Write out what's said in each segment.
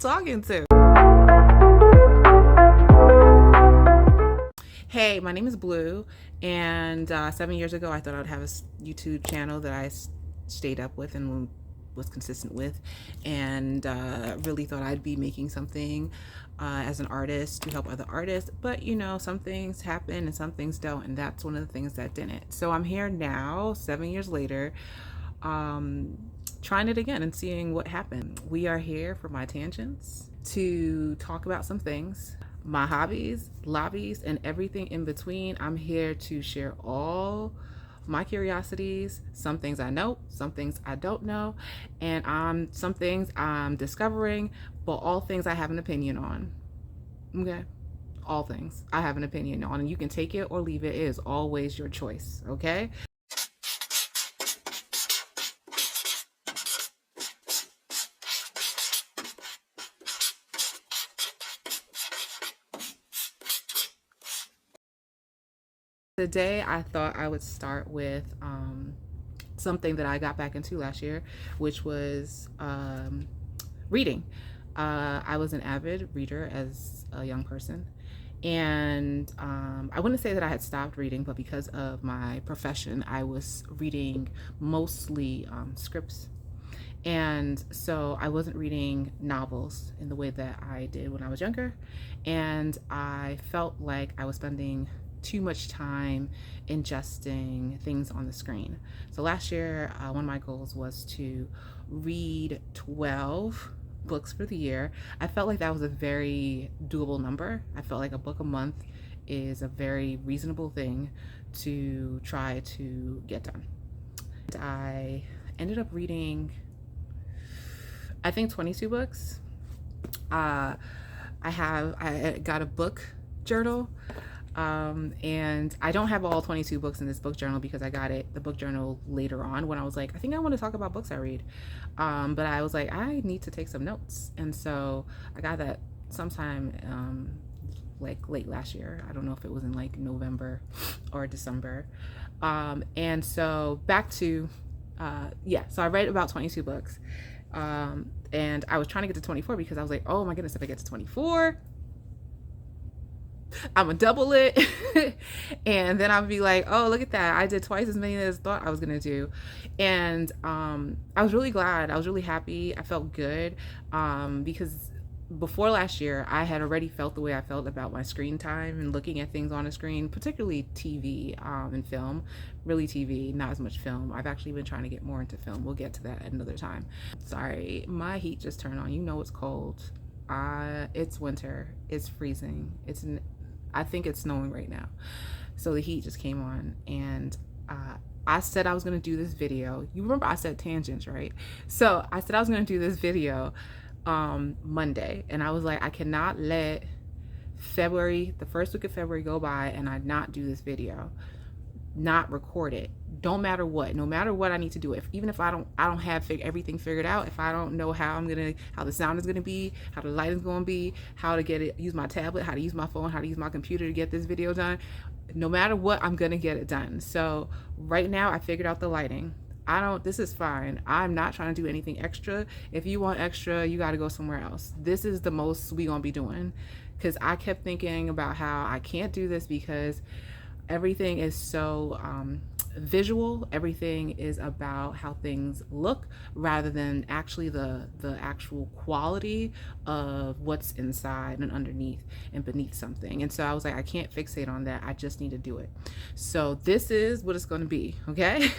talking to? Hey, my name is Blue, and 7 years ago I thought I would have a YouTube channel that I stayed up with and was consistent with, and really thought I'd be making something as an artist to help other artists. But you know, some things happen and some things don't, and that's one of the things that didn't. So I'm here now, 7 years later, trying it again and seeing what happened. We are here for my tangents to talk about some things, my hobbies, lobbies, and everything in between. I'm here to share all my curiosities, some things I know, some things I don't know, and some things I'm discovering, but all things I have an opinion on. Okay? All things I have an opinion on, and you can take it or leave it. It is always your choice, okay? Today, I thought I would start with something that I got back into last year, which was reading. I was an avid reader as a young person, and I wouldn't say that I had stopped reading, but because of my profession, I was reading mostly scripts. And so I wasn't reading novels in the way that I did when I was younger, and I felt like I was spending too much time ingesting things on the screen. So last year, one of my goals was to read 12 books for the year. I felt like that was a very doable number. I felt like a book a month is a very reasonable thing to try to get done. And I ended up reading, I think, 22 books. I got a book journal. And I don't have all 22 books in this book journal because I got the book journal later on when I was like, I think I want to talk about books I read. But I was like, I need to take some notes. And so I got that sometime like late last year. I don't know if it was in like November or December. And so back to, so I read about 22 books. And I was trying to get to 24 because I was like, oh my goodness, if I get to 24, I'm gonna double it. And then I'll be like, oh, look at that, I did twice as many as I thought I was gonna do. And I was really glad, I was really happy, I felt good, because before last year I had already felt the way I felt about my screen time and looking at things on a screen, particularly TV and film. Really TV, not as much film. I've actually been trying to get more into film. We'll get to that at another time. Sorry, my heat just turned on. You know it's cold. It's winter, it's freezing, I think it's snowing right now. So the heat just came on, and I said I was gonna do this video. You remember I said tangents, right? So I said I was gonna do this video Monday, and I was like, I cannot let the first week of February go by and I not do this video, not record it. No matter what I need to do. Even if I don't have everything figured out, if I don't know how the sound is gonna be, how the light is gonna be, how to use my tablet, how to use my phone, how to use my computer to get this video done, no matter what, I'm gonna get it done. So right now I figured out the lighting. This is fine. I'm not trying to do anything extra. If you want extra, you got to go somewhere else. This is the most we gonna be doing, because I kept thinking about how I can't do this because everything is so visual. Everything is about how things look rather than actually the actual quality of what's inside and underneath and beneath something. And so I was like, I can't fixate on that. I just need to do it. So this is what it's going to be, okay?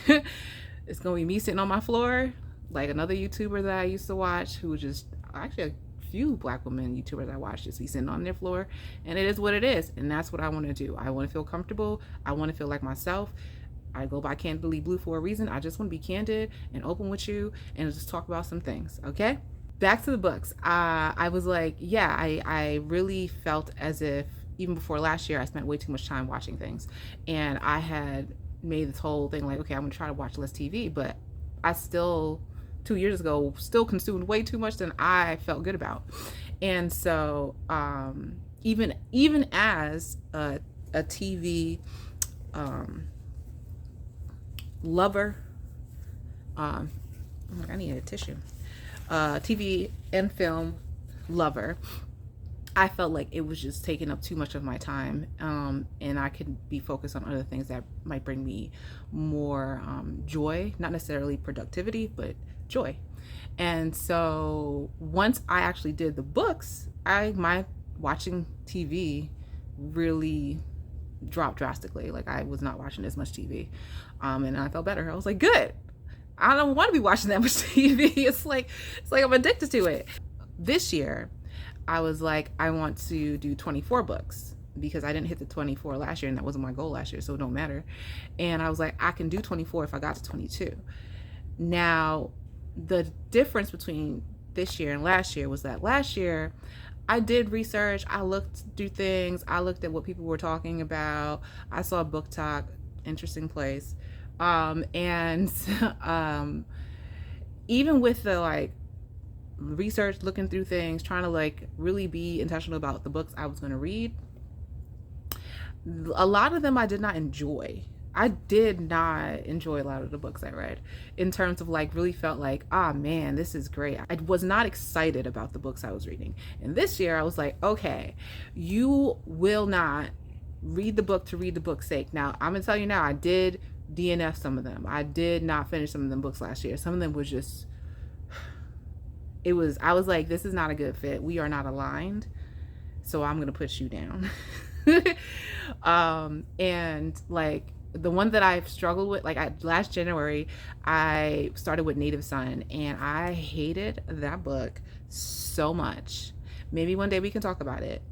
It's going to be me sitting on my floor like another YouTuber that I used to watch, who was just actually few black women YouTubers I watch, just be sitting on their floor, and it is what it is, and that's what I want to do. I want to feel comfortable. I want to feel like myself. I go by Candidly Blue for a reason. I just want to be candid and open with you and just talk about some things, okay? Back to the books. I was like, yeah, I really felt as if even before last year I spent way too much time watching things, and I had made this whole thing like, okay, I'm gonna try to watch less TV, but I still 2 years ago still consumed way too much than I felt good about. And so even as a TV lover, I need a tissue, TV and film lover. I felt like it was just taking up too much of my time, and I could be focused on other things that might bring me more joy, not necessarily productivity, but joy. And so once I actually did the books, my watching TV really dropped drastically. Like I was not watching as much TV, and I felt better. I was like, good. I don't want to be watching that much TV. It's like I'm addicted to it. This year, I was like, I want to do 24 books because I didn't hit the 24 last year, and that wasn't my goal last year, so it don't matter. And I was like, I can do 24 if I got to 22. Now, the difference between this year and last year was that last year I did research, I looked through things, I looked at what people were talking about, I saw Book Talk, interesting place. And even with the like research, looking through things, trying to like really be intentional about the books I was going to read, a lot of them I did not enjoy. I did not enjoy a lot of the books I read, in terms of like really felt like, ah, man, this is great. I was not excited about the books I was reading. And this year I was like, okay, you will not read the book to read the book's sake. Now, I'm gonna tell you now, I did DNF some of them. I did not finish some of them books last year. Some of them was just, I was like, this is not a good fit. We are not aligned. So I'm gonna put you down. And like the one that I've struggled with, like last January, I started with Native Son, and I hated that book so much. Maybe one day we can talk about it.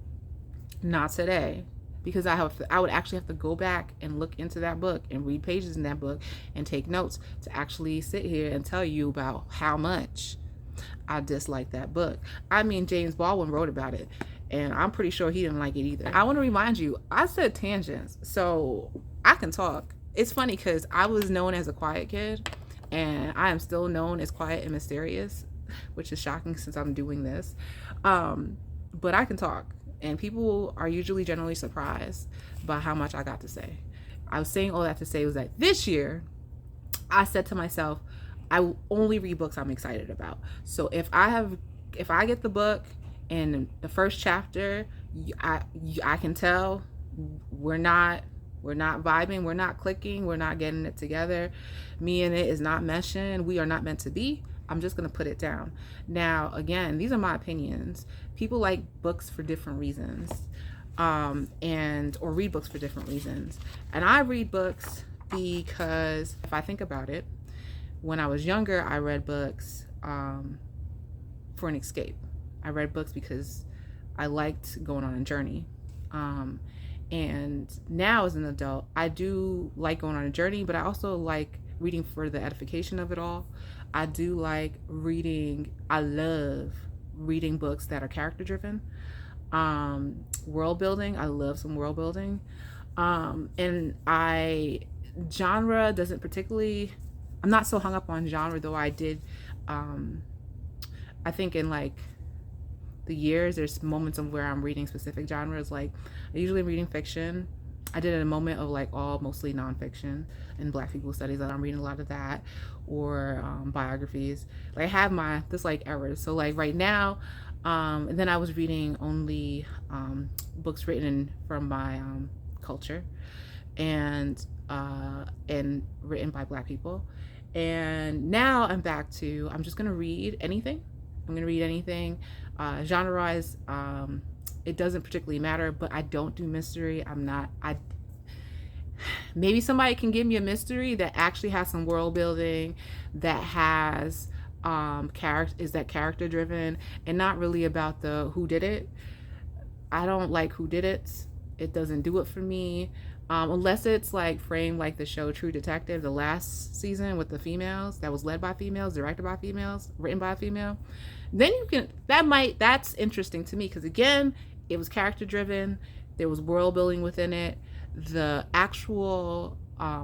Not today, because I would actually have to go back and look into that book and read pages in that book and take notes to actually sit here and tell you about how much I dislike that book. I mean, James Baldwin wrote about it, and I'm pretty sure he didn't like it either. I want to remind you, I said tangents, so I can talk. It's funny because I was known as a quiet kid, and I am still known as quiet and mysterious, which is shocking since I'm doing this. But I can talk, and people are usually generally surprised by how much I got to say. I was saying all that to say was that this year, I said to myself, I will only read books I'm excited about. So if I get the book and the first chapter, I can tell we're not vibing, we're not clicking, we're not getting it together. Me and it is not meshing. We are not meant to be. I'm just going to put it down. Now, again, these are my opinions. People like books for different reasons, or read books for different reasons. And I read books because if I think about it, when I was younger, I read books for an escape. I read books because I liked going on a journey. And now as an adult, I do like going on a journey, but I also like reading for the edification of it all. I do like reading. I love reading books that are character driven. World building. I love some world building. And genre doesn't particularly, I'm not so hung up on genre, though I did, I think in like the years, there's moments of where I'm reading specific genres. Like I usually am reading fiction. I did a moment of like all mostly nonfiction and Black people studies, that I'm reading a lot of that, or biographies. Like I have this like errors. So like right now, and then I was reading only books written from my culture, and written by Black people. And now I'm back to, I'm just gonna read anything. I'm gonna read anything. Genre-wise, it doesn't particularly matter, but I don't do mystery. Maybe somebody can give me a mystery that actually has some world building, that has character driven, and not really about the who did it. I don't like who did it. It doesn't do it for me. Unless it's like framed like the show True Detective, the last season with the females, that was led by females, directed by females, written by a female. Then you can, that's interesting to me, because again, it was character driven, there was world building within it. The actual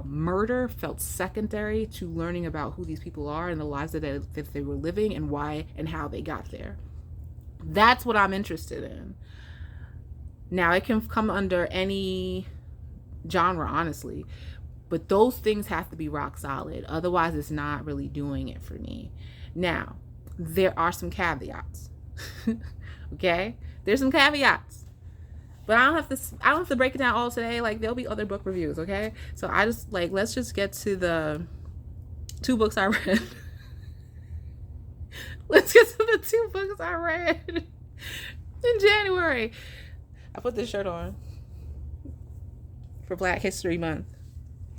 murder felt secondary to learning about who these people are and the lives that they were living, and why and how they got there. That's what I'm interested in. Now, it can come under any genre, honestly, but those things have to be rock solid. Otherwise, it's not really doing it for me. Now, there are some caveats. Okay, there's some caveats, but I don't have to break it down all today. Like, there'll be other book reviews. Okay, so I just like, let's just get to the two books I read. Let's get to the two books I read in January. I put this shirt on for Black History Month.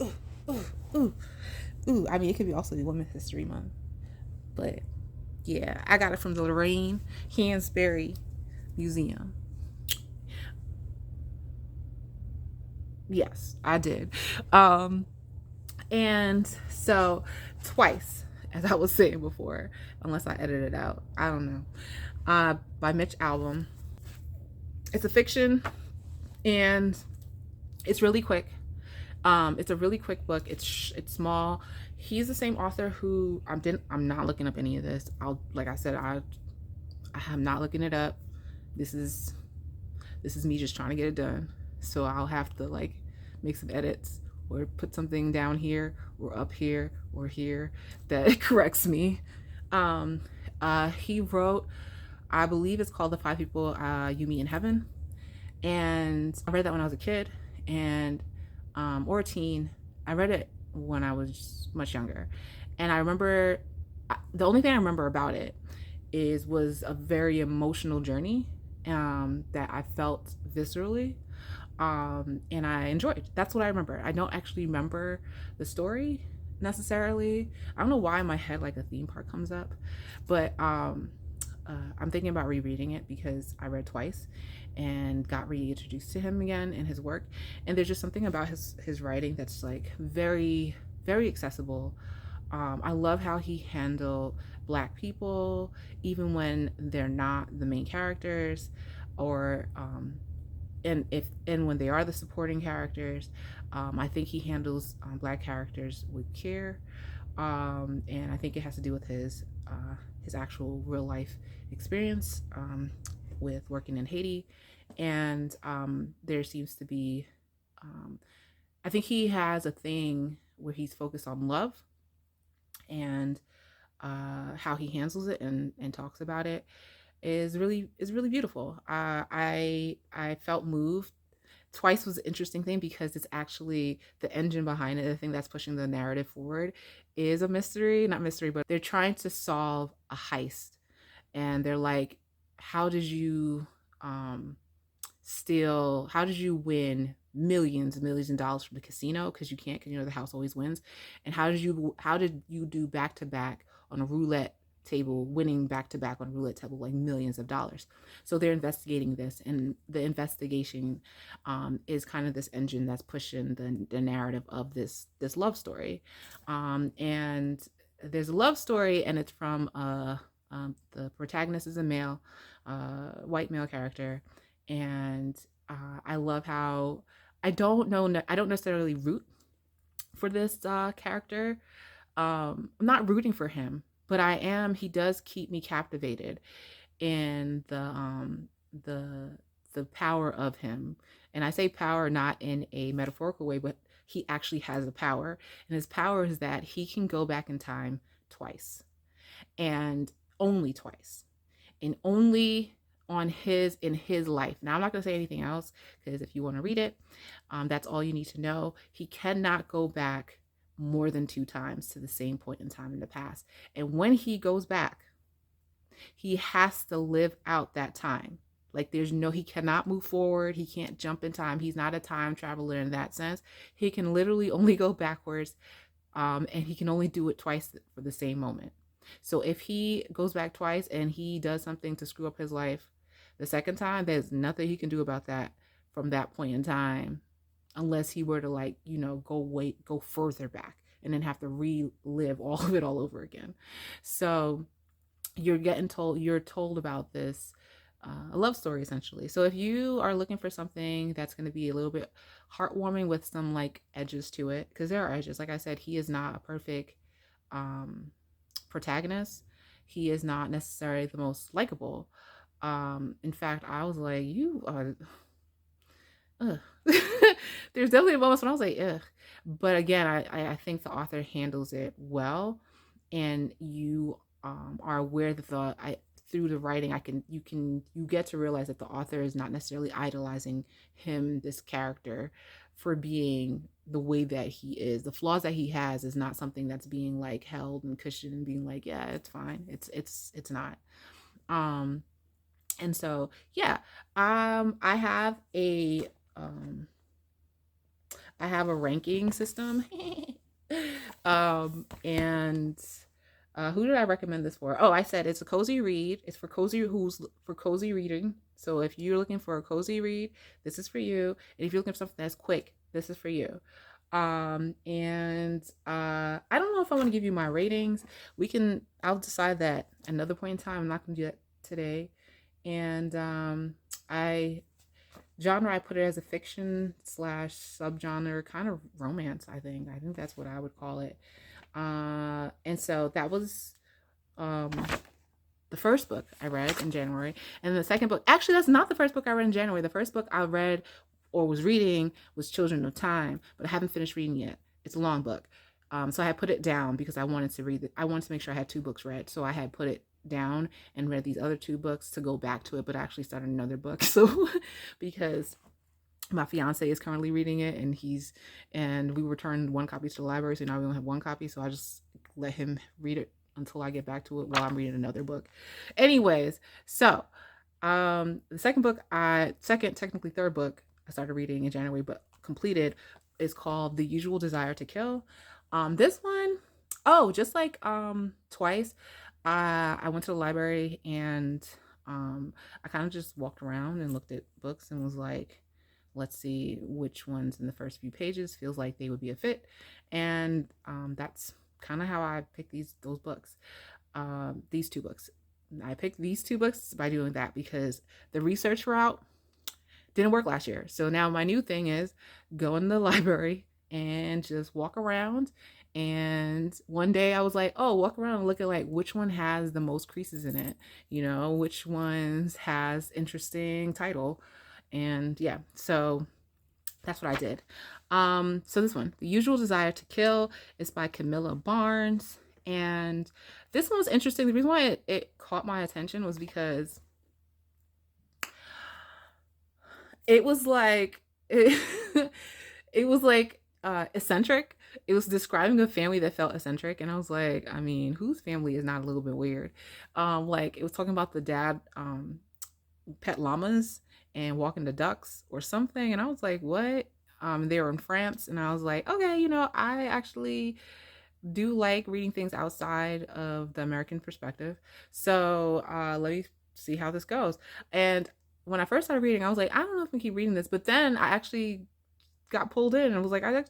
Ooh, ooh, ooh, ooh. I mean, it could be also Women's History Month, but yeah, I got it from the Lorraine Hansberry Museum. Yes, I did. Um, and so twice, as I was saying before, unless I edited it out, I don't know. By Mitch Albom. It's a fiction, and it's really quick. It's a really quick book. It's small. He's the same author who I'm not looking up any of this. Like I said, I am not looking it up. This is me just trying to get it done. So I'll have to like make some edits or put something down here or up here or here that corrects me. He wrote, I believe it's called The Five People You Meet in Heaven, and I read that when I was a kid, and or a teen. I read it when I was much younger, and I remember the only thing I remember about it was a very emotional journey that I felt viscerally, and I enjoyed. That's what I remember. I don't actually remember the story necessarily. I don't know why in my head like a theme park comes up, but I'm thinking about rereading it because I read twice and got reintroduced to him again and his work. And there's just something about his writing that's like very, very accessible. I love how he handled Black people, even when they're not the main characters, or and when they are the supporting characters. I think he handles Black characters with care, and I think it has to do with his actual real life experience with working in Haiti. And there seems to be, I think he has a thing where he's focused on love, and how he handles it and talks about it is really beautiful. I felt moved. Twice was an interesting thing because it's actually the engine behind it, the thing that's pushing the narrative forward, is a mystery. Not mystery, but they're trying to solve a heist, and they're like, how did you steal, how did you win millions and millions of dollars from the casino? Because you can't, because the house always wins. And how did you do back to back on a roulette table, winning back to back on a roulette table like millions of dollars? So they're investigating this, and the investigation is kind of this engine that's pushing the narrative of this love story. And there's a love story, and it's from the protagonist is a male, white male character, and I love how I don't necessarily root for this character. I'm not rooting for him, but I am. He does keep me captivated in the power of him, and I say power not in a metaphorical way, but he actually has a power, and his power is that he can go back in time twice, and only twice, and only in his life. Now I'm not going to say anything else, because if you want to read it, that's all you need to know. He cannot go back more than 2 times to the same point in time in the past, and when he goes back, he has to live out that time. Like, he cannot move forward, he can't jump in time, he's not a time traveler in that sense. He can literally only go backwards, and he can only do it twice for the same moment. So if he goes back twice and he does something to screw up his life the second time, there's nothing he can do about that from that point in time, unless he were to go further back and then have to relive all of it all over again. So you're told about this a love story, essentially. So if you are looking for something that's going to be a little bit heartwarming with some like edges to it, because there are edges, like I said, he is not a perfect protagonist. He is not necessarily the most likable. In fact, I was like, you are ugh. There's definitely moments when I was like, ugh. But again, I think the author handles it well, and you are aware that through the writing, you get to realize that the author is not necessarily idolizing him, this character, for being the way that he is. The flaws that he has is not something that's being like held and cushioned and being like, yeah, it's fine. It's not. Um and so yeah, I have a ranking system. And who did I recommend this for? Oh, I said it's a cozy read. It's for cozy reading. So if you're looking for a cozy read, this is for you. And if you're looking for something that's quick, this is for you. And I don't know if I want to give you my ratings. I'll decide that another point in time. I'm not gonna do that today. And I put it as a fiction slash subgenre, kind of romance. I think that's what I would call it. And so that was the first book I read in January. And the second book, actually, that's not the first book I read in January. The first book I read or was reading was Children of Time, but I haven't finished reading yet. It's a long book. So I had put it down because I wanted to read it. I wanted to make sure I had 2 books read. So I had put it down and read these other 2 books to go back to it, but I actually started another book. So because my fiance is currently reading it, and we returned 1 copy to the library, so now we only have 1 copy. So I just let him read it until I get back to it while I'm reading another book. Anyways, so the technically third book I started reading in January but completed is called The Usual Desire to Kill. This one, just like Twice, I went to the library and I kind of just walked around and looked at books and was like, let's see which ones in the first few pages feels like they would be a fit. And that's kind of how I picked these 2 books. I picked these 2 books by doing that because the research route didn't work last year. So now my new thing is go in the library and just walk around. And one day I was like, walk around and look at like which one has the most creases in it, which ones has interesting title. And yeah, so that's what I did. So this one, The Usual Desire to Kill, is by Camilla Barnes. And this one was interesting. The reason why it caught my attention was because it was like it was like eccentric. It was describing a family that felt eccentric, and I was like, I mean, whose family is not a little bit weird? Like it was talking about the dad pet llamas and walking the ducks or something, and I was like, what? They were in France, and I was like, okay, I actually do like reading things outside of the American perspective. So let me see how this goes. And when I first started reading, I was like, I don't know if I can keep reading this. But then I actually got pulled in and was like, I don't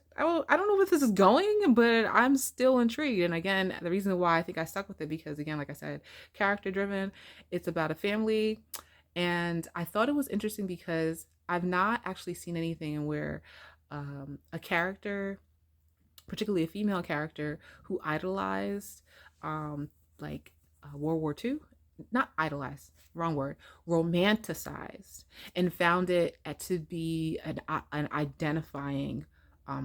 know where this is going, but I'm still intrigued. And again, the reason why I think I stuck with it, because again, like I said, character driven. It's about a family. And I thought it was interesting because I've not actually seen anything where a character, particularly a female character, who idolized World War II, not idolized, wrong word, romanticized, and found it to be an identifying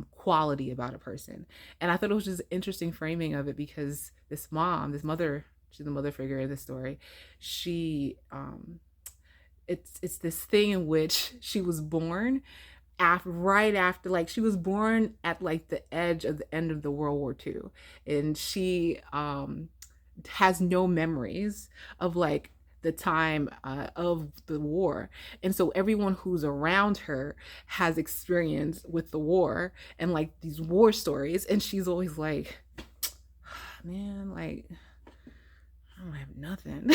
quality about a person. And I thought it was just interesting framing of it, because this mother, she's the mother figure in this story. She it's this thing in which she was born right after, like, she was born at like the edge of the end of the World War II, and she has no memories of like the time of the war. And so everyone who's around her has experience with the war and like these war stories, and she's always like, man, like, I don't have nothing.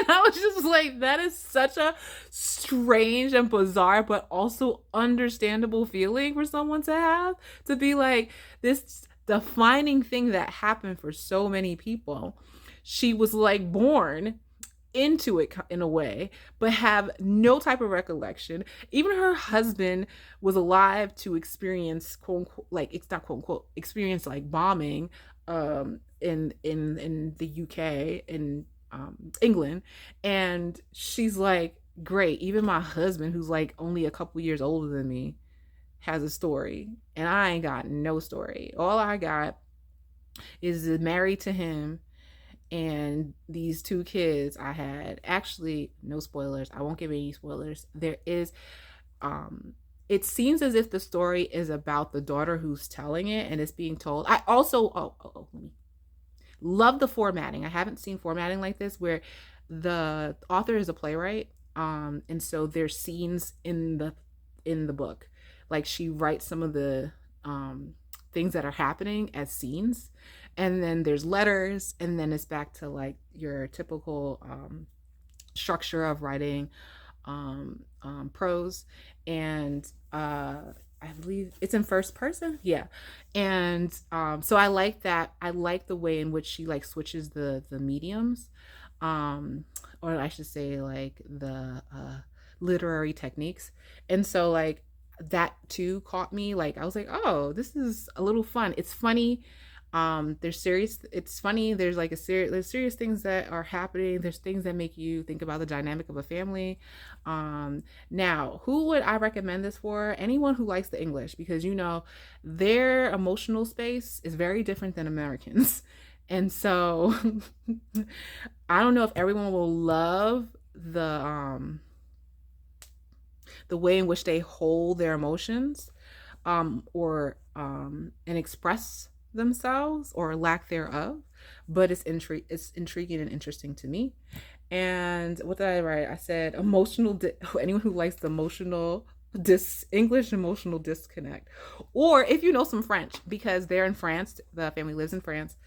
And I was just like, that is such a strange and bizarre but also understandable feeling for someone to have, to be like, this defining thing that happened for so many people, she was like born into it in a way, but have no type of recollection. Even her husband was alive to experience, quote unquote, like, it's not quote unquote, experience like bombing in the UK, in England. And she's like, great, even my husband, who's like only a couple years older than me, has a story, and I ain't got no story. All I got is married to him And these two kids I had, actually, no spoilers, I won't give any spoilers. There is, it seems as if the story is about the daughter who's telling it and it's being told. I also, let me, love the formatting. I haven't seen formatting like this where the author is a playwright, and so there's scenes in the book. Like she writes some of the things that are happening as scenes, and then there's letters, and then it's back to like your typical structure of writing prose. And I believe it's in first person. Yeah. And so I like that. I like the way in which she like switches the mediums, um, or I should say like the literary techniques. And so like that too caught me. Like I was like, oh, this is a little fun. It's funny. There's serious, it's funny, there's like there's serious things that are happening, there's things that make you think about the dynamic of a family. Now, who would I recommend this for? Anyone who likes the English, because you know their emotional space is very different than Americans. And so I don't know if everyone will love the way in which they hold their emotions, or and express themselves or lack thereof, but it's intriguing and interesting to me. And what did I write? I said anyone who likes the emotional English emotional disconnect, or if you know some French, because they're in France, the family lives in France,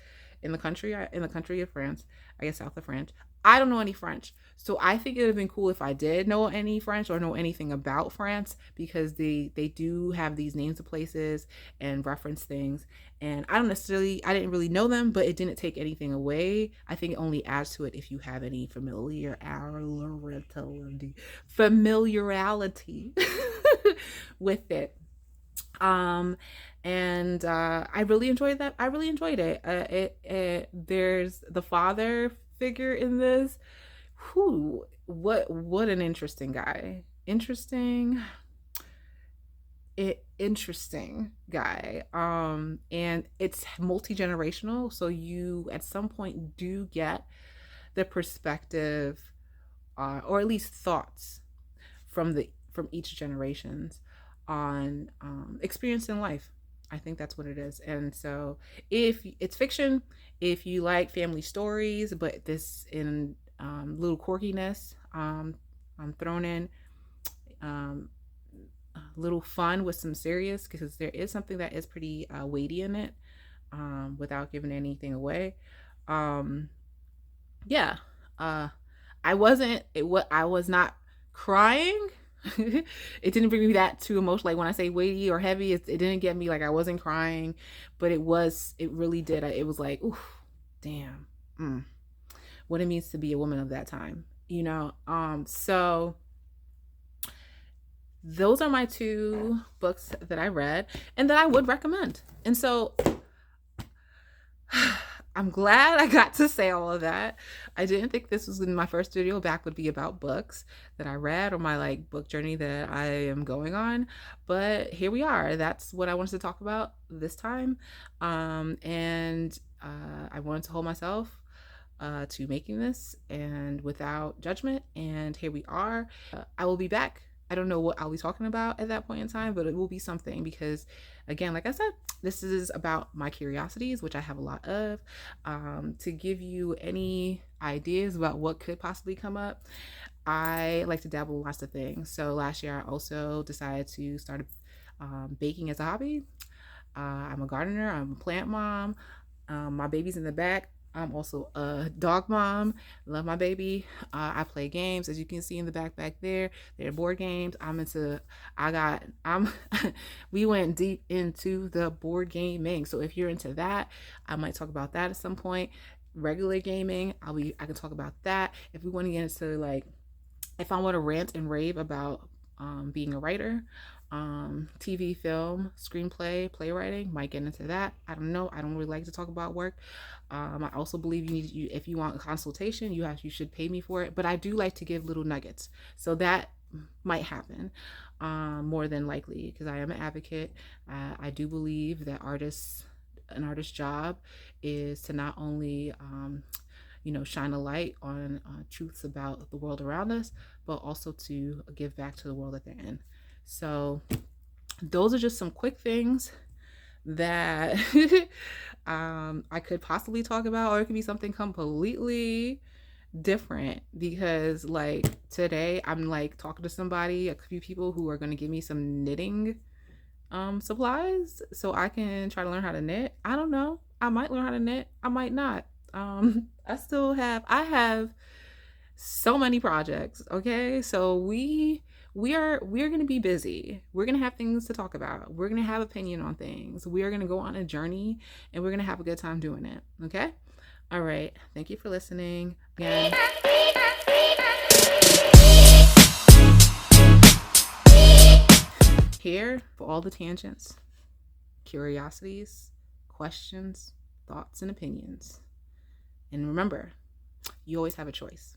in the country of France, I guess south of France. I don't know any French, so I think it would have been cool if I did know any French or know anything about France, because they do have these names of places and reference things, and I didn't really know them, but it didn't take anything away. I think it only adds to it if you have any familiarity with it. um and I really enjoyed that. I really enjoyed it. There's the father figure in this, who what an interesting guy. Interesting guy. And it's multi-generational, so you at some point do get the perspective, or at least thoughts from each generations on experience in life. I think that's what it is. And so if it's fiction, if you like family stories, but this in little quirkiness, thrown in, um, a little fun with some serious, because there is something that is pretty weighty in it, without giving anything away. Um, yeah, uh, I was not crying. It didn't bring me that too emotional. Like when I say weighty or heavy, it didn't get me like I wasn't crying, but it really did. It was like, ooh, damn, what it means to be a woman of that time, you know? So those are my two books that I read and that I would recommend. And so I'm glad I got to say all of that. I didn't think this was in my first video back would be about books that I read or my like book journey that I am going on, but here we are. That's what I wanted to talk about this time. And I wanted to hold myself to making this and without judgment. And here we are. I will be back. I don't know what I'll be talking about at that point in time, but it will be something, because again, like I said, this is about my curiosities, which I have a lot of, to give you any ideas about what could possibly come up. I like to dabble in lots of things. So last year I also decided to start baking as a hobby. I'm a gardener, I'm a plant mom. My baby's in the back. I'm also a dog mom. Love my baby. I play games, as you can see in the back there. They're board games. We went deep into the board gaming. So if you're into that, I might talk about that at some point. Regular gaming, I can talk about that. If we want to get into like, if I want to rant and rave about being a writer, TV, film, screenplay, playwriting, might get into that. I don't know. I don't really like to talk about work. I also believe if you want a consultation, you should pay me for it. But I do like to give little nuggets, so that might happen more than likely, because I am an advocate. I do believe that an artist's job is to not only shine a light on truths about the world around us, but also to give back to the world that they're in. So those are just some quick things that I could possibly talk about, or it could be something completely different, because like today I'm like talking to somebody, a few people who are going to give me some knitting supplies so I can try to learn how to knit. I don't know. I might learn how to knit. I might not. I have so many projects, okay? So we're going to be busy. We're going to have things to talk about. We're going to have opinion on things. We are going to go on a journey, and we're going to have a good time doing it, okay? All right. Thank you for listening. Again, here for all the tangents, curiosities, questions, thoughts, and opinions. And remember, you always have a choice.